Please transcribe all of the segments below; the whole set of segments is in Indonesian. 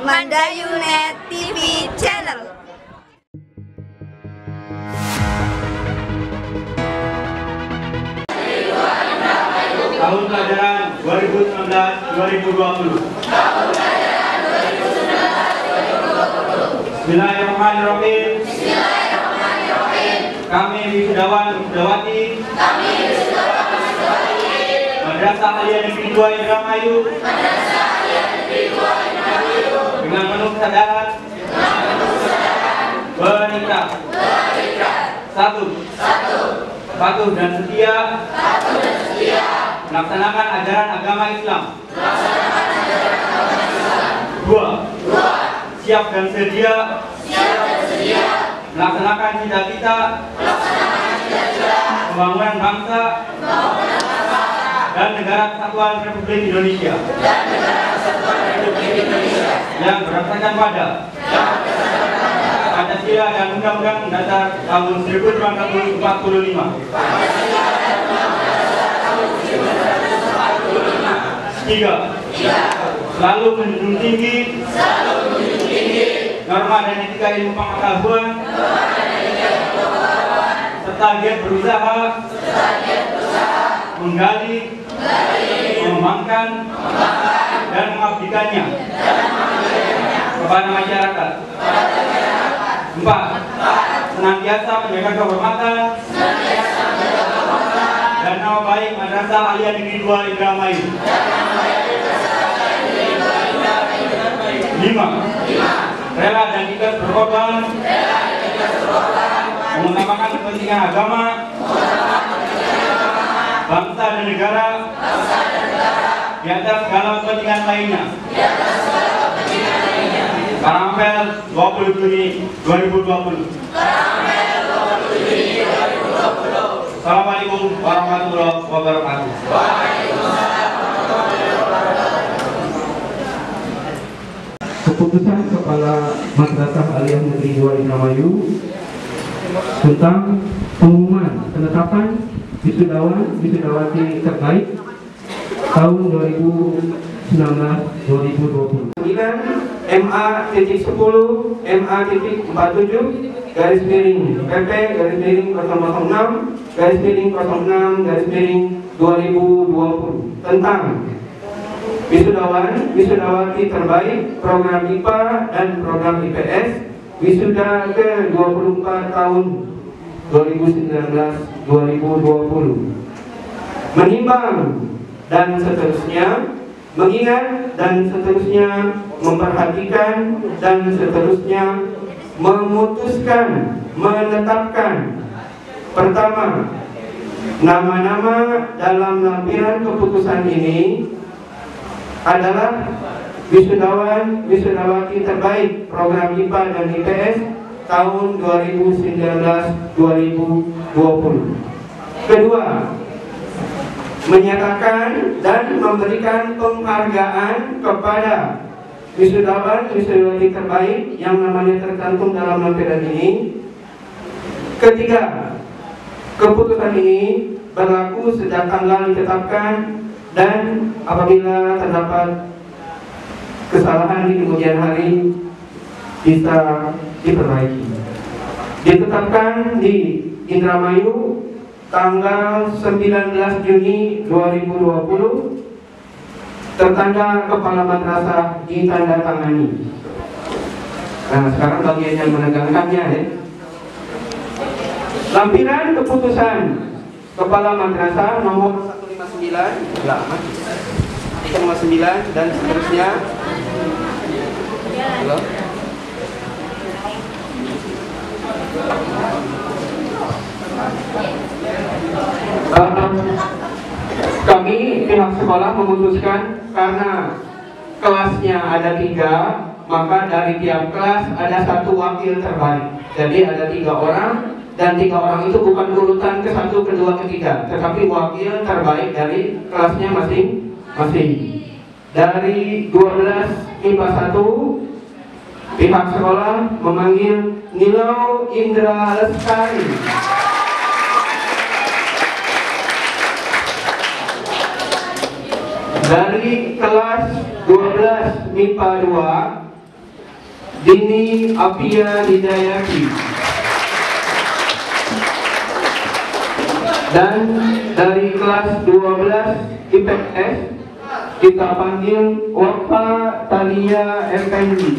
Mandayunet TV Channel. Tahun pelajaran 2019-2020. Bismillahirrahmanirrahim. Kami wisudawan wisudawati Madrasah Aliyah Negeri 2 Indramayu dengan penuh kesadaran berikrar satu patuh dan setia melaksanakan ajaran agama Islam. Dua, siap dan sedia melaksanakan cita-cita pembangunan bangsa dan negara kesatuan Republik Indonesia yang berdasarkan pada Pancasila dan Undang-Undang Dasar tahun 1945. Tiga, selalu menjunjung tinggi norma dan etika ilmu pengetahuan serta giat berusaha menggali, mengembangkan dan mengabdikannya kepada masyarakat. Empat, senantiasa menjaga kehormatan dan nama baik Madrasah Aliyah Negeri 2 Indramayu. Lima, rela dan ikhlas berkorban mengutamakan kepentingan agama, bangsa dan negara di atas segala kepentingan lainnya. Karampel 20 Juni 2020. Assalamualaikum warahmatullahi wabarakatuh. Keputusan Kepala Madrasah Aliyah Negeri 2 Indramayu tentang pengumuman penetapan wisudawan wisudawati terbaik tahun 2019-2020. MA.10 MA.47 garis miring PP garis miring 006 garis miring 06 garis miring 2020 tentang wisudawan wisudawati terbaik program IPA dan program IPS wisuda ke-24 tahun 2019-2020, menimbang dan seterusnya, mengingat dan seterusnya, memperhatikan dan seterusnya, memutuskan, menetapkan. Pertama, nama-nama dalam lampiran keputusan ini adalah wisudawan wisudawati terbaik program IPA dan IPS tahun 2019-2020. Kedua, menyatakan dan memberikan penghargaan kepada wisudawan wisudawati terbaik yang namanya tercantum dalam lampiran ini. Ketiga, keputusan ini berlaku sejak tanggal ditetapkan dan apabila terdapat kesalahan di kemudian hari bisa diperbaiki. Ditetapkan di Indramayu tanggal 19 Juni 2020, tertanda kepala madrasah ditandatangani. Nah, sekarang bagian yang menegangkannya ya. Lampiran keputusan kepala madrasah nomor 159 dan seterusnya. Halo. Kami pihak sekolah memutuskan karena kelasnya ada 3, maka dari tiap kelas ada 1 wakil terbaik. Jadi ada 3 orang dan 3 orang itu bukan urutan ke-1, ke-2, ke-3, tetapi wakil terbaik dari kelasnya masing-masing. Dari 12 IPA 1, pihak sekolah memanggil Nilau Indra Lestari. Dari kelas 12 MIPA 2 Dini Apia Hidayati. Dan dari kelas 12 IPS kita panggil Wafa Talia Effendi.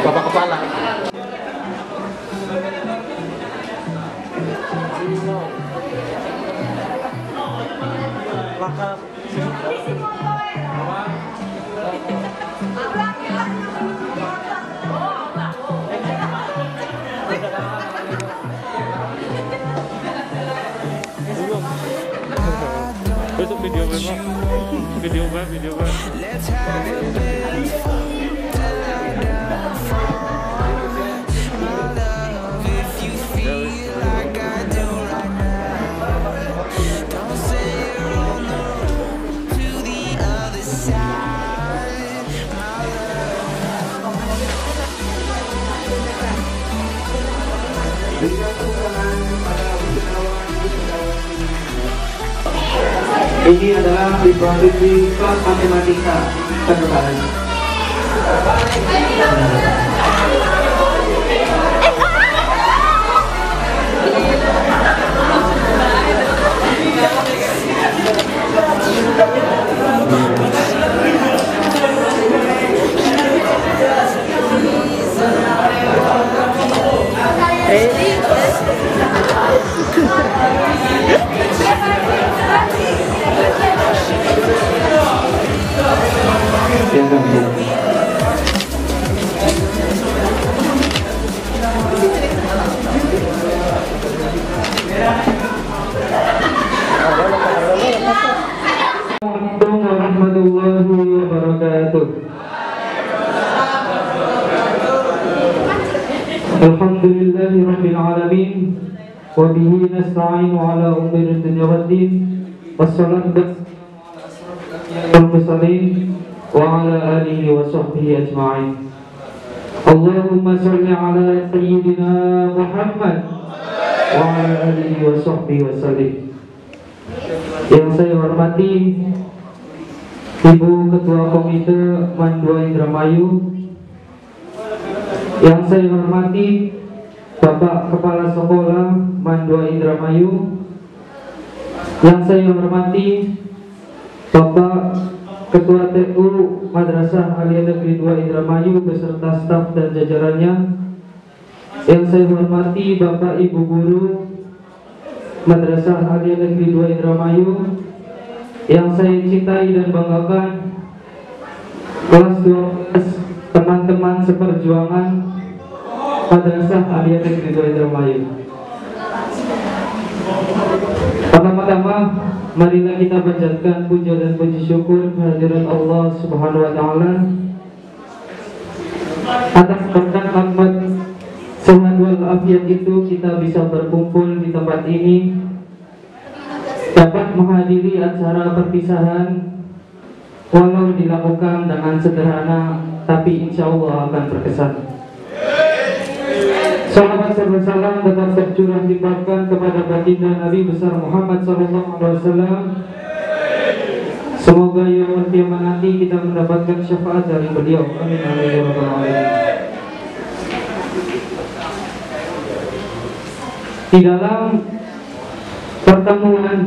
Bapak kepala. Besok video apa? Video apa? Ini adalah diproduksi kelas matematika terbatas. Assalamualaikum warahmatullahi wabarakatuh. Alhamdulillahirabbil alamin wa bihi nasta'inu ala umuri dunya waddin wassalatu wassalamu wa ala alihi wa sahbihi ajma'in. Allahumma shalli ala sayyidina Muhammad wa ala alihi wa sahbihi wa sallim. Yang saya hormati Ibu Ketua Komite Mandua Indramayu, yang saya hormati Bapak Kepala Sekolah Mandua Indramayu, yang saya hormati Bapak Ketua TU Madrasah Aliyah Negeri 2 Indramayu beserta staf dan jajarannya, yang saya hormati Bapak Ibu Guru Madrasah Aliyah Negeri 2 Indramayu, yang saya cintai dan banggakan, kelas 12 teman-teman seperjuangan Madrasah Aliyah Negeri 2 Indramayu. Pertama-tama, marilah kita panjatkan puja dan puji syukur kehadirat Allah Subhanahu wa taala atas berkat rahmat sehat wal afiat itu kita bisa berkumpul di tempat ini, dapat menghadiri acara perpisahan walau dilakukan dengan sederhana, tapi insya Allah akan berkesan. Salawat serta salam tetap tercurah limpahkan kepada baginda Nabi besar Muhammad SAW. Semoga yaumul qiyamah nanti kita mendapatkan syafaat dari beliau. Amin amin ya rabbal alamin. Di dalam pertemuan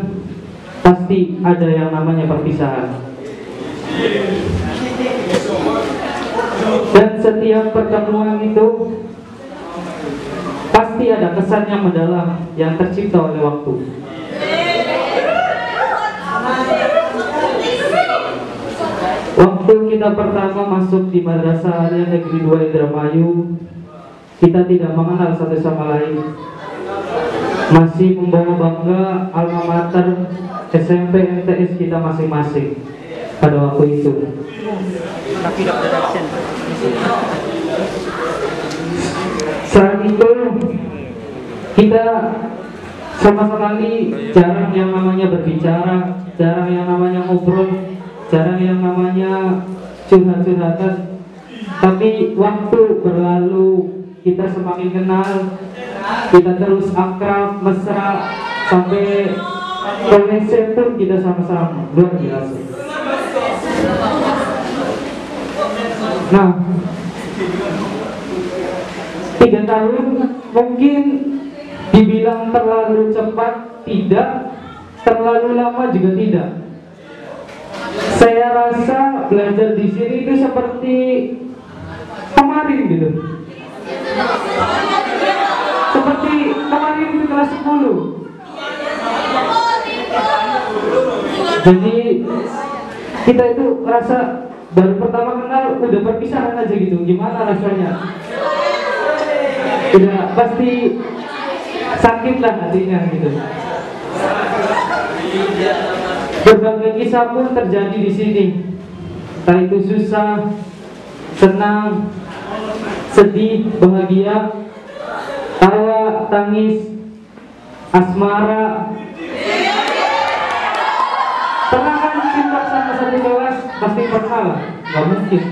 pasti ada yang namanya perpisahan. Dan setiap pertemuan itu pasti ada kesan yang mendalam yang tercipta oleh waktu. Waktu kita pertama masuk di Madrasah Aliyah Negeri 2 Indramayu, kita tidak mengenal satu sama lain. Masih membawa bangga alma mater SMP MTS kita masing-masing pada waktu itu. Saat itu kita sama sekali jarang yang namanya berbicara, jarang yang namanya ngobrol, jarang yang namanya curhat-curhatan. Tapi waktu berlalu, kita semakin kenal, kita terus akrab, mesra, sampai ke WC pun kita sama-sama, luar biasa. Nah, 3 tahun mungkin dibilang terlalu cepat, tidak, terlalu lama juga tidak. Saya rasa belajar di sini itu seperti kemarin gitu. Seperti kemarin itu kelas 10. Jadi kita itu rasa baru pertama kenal udah perpisahan aja gitu. Gimana rasanya? Udah pasti sakit lah hatinya gitu. Berbagai kisah pun terjadi di sini. Entah itu susah, senang, sedih, bahagia, tawa, tangis, asmara. Pernah kan cinta sama satu kelas? Pasti pernah lah, gak mungkin.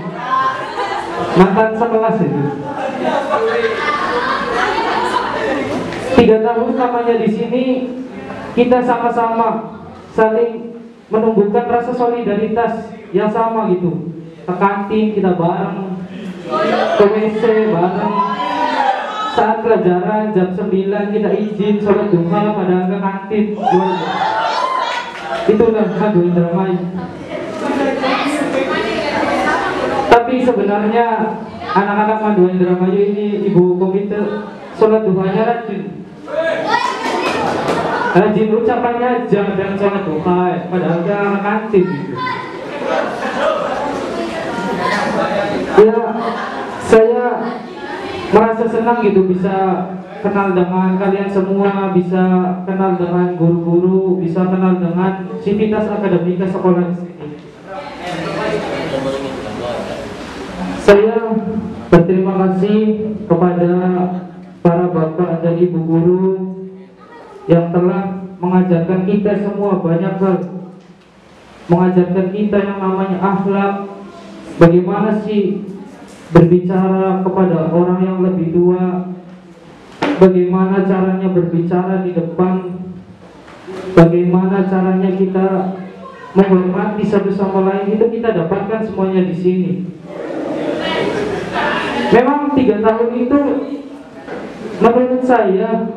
Mantan sekelas itu. 3 tahun namanya di sini, kita sama-sama saling menumbuhkan rasa solidaritas yang sama gitu. Ke kantin kita bareng, ke WC bareng. Saat pelajaran jam 9 kita izin sholat duha pada ke kantin. Itulah Madu Indramayu. Tapi sebenarnya anak-anak Madu Indramayu ini, ibu komite sholat duhanya rajin ucapannya aja dan sholat duha, padahal dia anak kantin gitu. Ya, saya merasa senang gitu bisa kenal dengan kalian semua, bisa kenal dengan guru-guru, bisa kenal dengan sivitas akademika sekolah di sini. Saya berterima kasih kepada para bapak dan ibu guru yang telah mengajarkan kita semua banyak hal, mengajarkan kita yang namanya akhlak, bagaimana sih berbicara kepada orang yang lebih tua, bagaimana caranya berbicara di depan, bagaimana caranya kita menghormati satu sama lain, itu kita dapatkan semuanya di sini. Memang 3 tahun itu menurut saya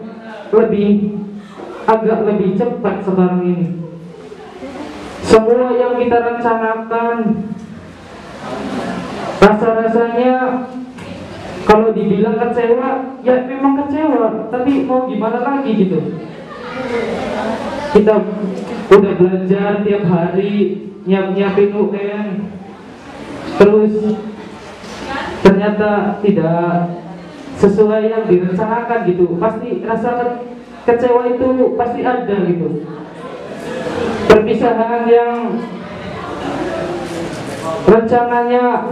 agak lebih cepat sekarang ini. Semua yang kita rencanakan, rasa-rasanya kalau dibilang kecewa, ya memang kecewa, tapi mau gimana lagi gitu. Kita udah belajar tiap hari, nyiapin UN, terus ternyata tidak sesuai yang direncanakan gitu. Pasti rasa kecewa itu pasti ada gitu. Perpisahan yang rencananya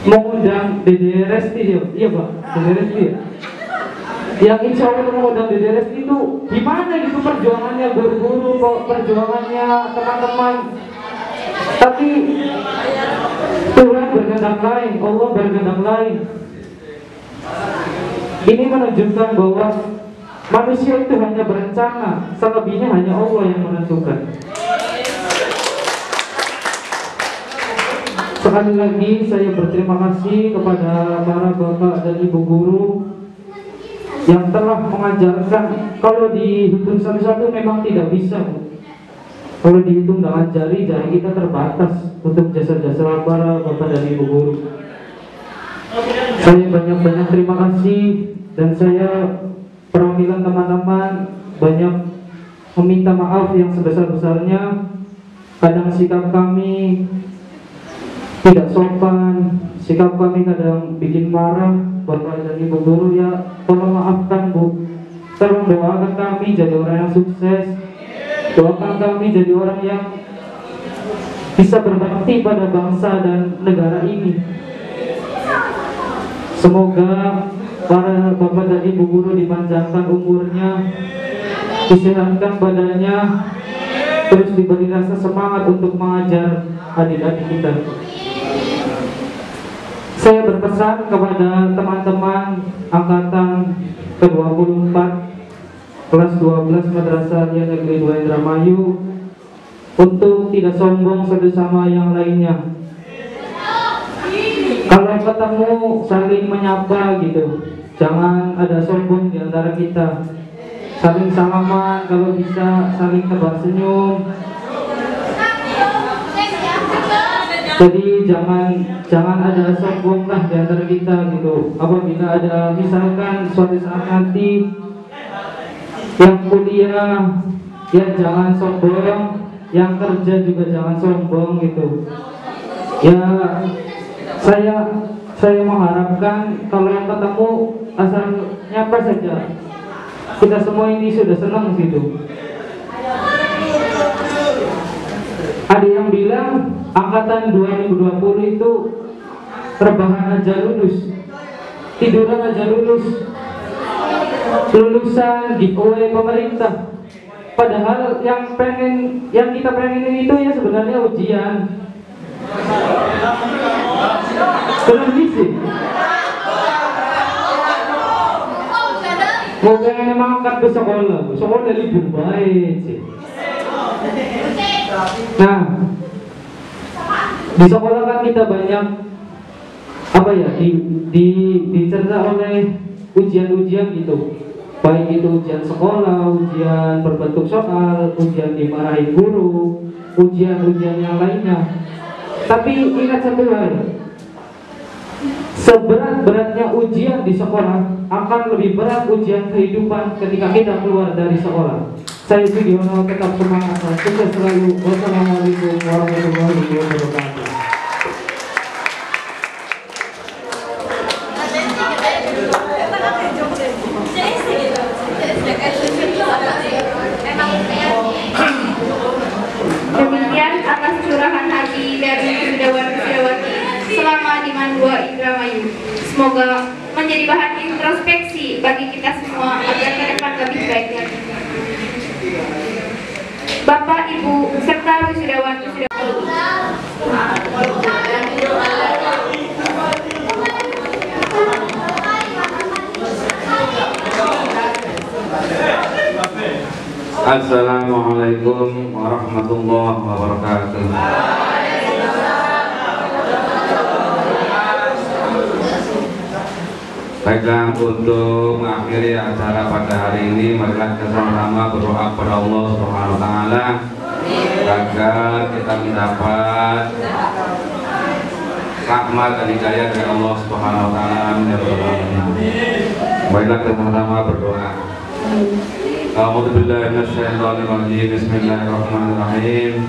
mengundang Dede Resti, iya Pak, Dede Resti ya? Yang insya Allah mengundang Dede Resti itu gimana gitu perjuangannya guru-guru, perjuangannya teman-teman. Tapi Tuhan berkehendak lain, Allah berkehendak lain. Ini menunjukkan bahwa manusia itu hanya berencana, selebihnya hanya Allah yang menentukan. Sekali lagi saya berterima kasih kepada para bapak dan ibu guru yang telah mengajarkan. Kalau dihitung satu-satu memang tidak bisa. Kalau dihitung dengan jari kita terbatas untuk jasa-jasa para bapak dan ibu guru. Saya banyak-banyak terima kasih, dan saya perwakilan teman-teman banyak meminta maaf yang sebesar-besarnya. Kadang sikap kami tidak sopan, sikap kami kadang bikin marah bapak dan ibu guru, ya tolong maafkan Bu. Tolong doakan kami jadi orang yang sukses, doakan kami jadi orang yang bisa berbakti pada bangsa dan negara ini. Semoga para bapak dan ibu guru dipanjangkan umurnya, disehatkan badannya, terus diberi rasa semangat untuk mengajar adik-adik kita. Saya berpesan kepada teman-teman angkatan ke-24, kelas 12 Madrasah Negeri 2 Indramayu untuk tidak sombong satu sama yang lainnya. Kalau ketemu saling menyapa gitu, jangan ada sombong di antara kita. Saling salaman, kalau bisa saling tebar senyum. Jadi jangan ada sombong lah di antara kita gitu. Apabila ada misalkan suatu saat nanti yang kuliah, ya jangan sombong. Yang kerja juga jangan sombong gitu. Ya saya mengharapkan kalau yang ketemu asal nyapa saja. Kita semua ini sudah senang gitu. Ada yang bilang angkatan 2020 itu rebahan aja lulus, tiduran aja lulus, lulusan giveaway pemerintah. Padahal yang kita pengen itu ya sebenarnya ujian. Belum sih. Mau pengen emang angkat ke sekolah libur baik sih. Nah, di sekolah kan kita banyak apa ya dicerita oleh ujian-ujian gitu. Baik itu ujian sekolah, ujian berbentuk soal, ujian dimarahin guru, ujian-ujian yang lainnya. Tapi ingat satu hal, seberat-beratnya ujian di sekolah akan lebih berat ujian kehidupan ketika kita keluar dari sekolah. Saya Sugiono tetap semangat, sukses selalu. Wassalamualaikum warahmatullahi wabarakatuh. Demikian atas curahan hati dari Wisudawan-Wisudawati selama di Mandua Indramayu. Semoga menjadi bahan introspeksi bagi kita semua agar ke depan lebih baik lagi. Bapak, Ibu, serta wisudawan-wisudawati. Assalamualaikum warahmatullahi wabarakatuh. Baiklah, untuk mengakhiri acara pada hari ini, marilah kita sama-sama berdoa kepada Allah Subhanahu wa taala agar kita mendapat rahmat dan hidayah dari Allah Subhanahu wa taala. Baiklah, kita sama-sama berdoa. A'udzu billahi minasyaitonir rajim. Bismillahirrahmanirrahim.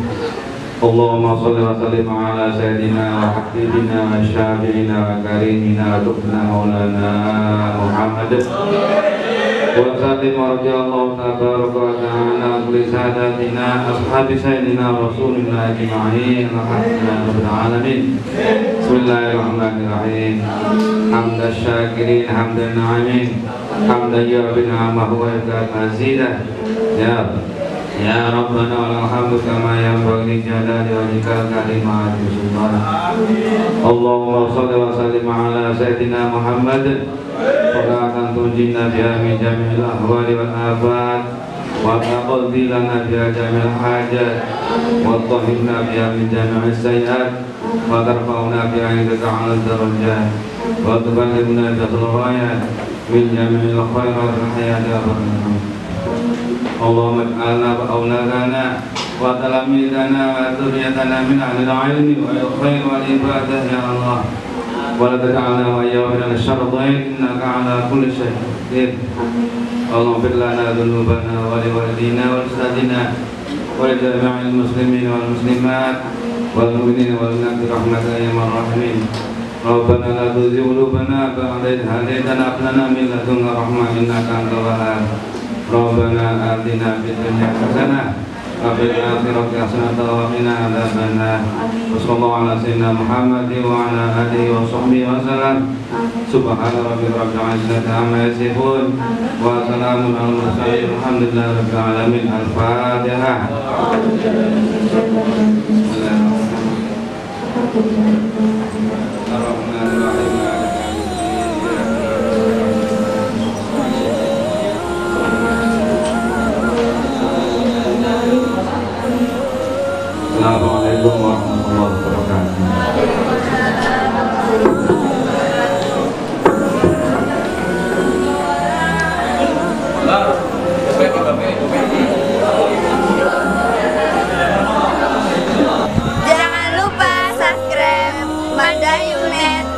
Allahumma shalli wa sallim ala sayyidina wa habibina wa syafi'ina wa karimina wa maulana Muhammad wa sallim wa radiyallahu tabaraka wa ta'ala li sadatina ashabi sayyidina rasulillah ajma'in alhamdulillahi rabbil alamin. Bismillahirrahmanirrahim. Hamdan syakirin hamdan na'imin hamdan yu'abbi ni'amahu wa yakad mazidah. Ya Rabbana wa alhamdu kama yanbaghi li jalali wajhikal karim wa sultan. Allahumma shalli wa sallim ala sayyidina Muhammad salatan tunjina biha min jami'il ahwali wal afat wa taqdi lana biha jami'il hajat wa tahhirna biha min jami'is sayyi'at wa tarfa'una biha indaka 'ala darajat wa tuballighuna biha al-ghayat min jami'il khairat al-hayati wa Allahumma ij'alna wa awladana wa talamidana wa dzurriyyatana min ahlil ilmi wal khair wal ibadah ya Allah. Wa la taj'alna wa iyyahum min asy-syarri innaka 'ala kulli syai'in qadir. Allahumma ighfir lana dzunubana wa li walidina wa ustadina wa li jami'il muslimin wal muslimat wal mu'minina wal mu'minat bi rahmatika ya arhamar rahimin. Rabbana la tuzigh qulubana ba'da idh hadaytana wa hab lana min ladunka rahmah innaka antal wahhab. Rabbana atina fid dunya hasanah wa fil akhirati hasanah wa qina adzabannar. Wassallallahu ala sayyidina Muhammad wa ala alihi wa sahbihi wa sallam. Subhana rabbika rabbil izzati amma yasifun wa salamun alal mursalin walhamdulillahi rabbil alamin. Al-Fatihah. Madayu Net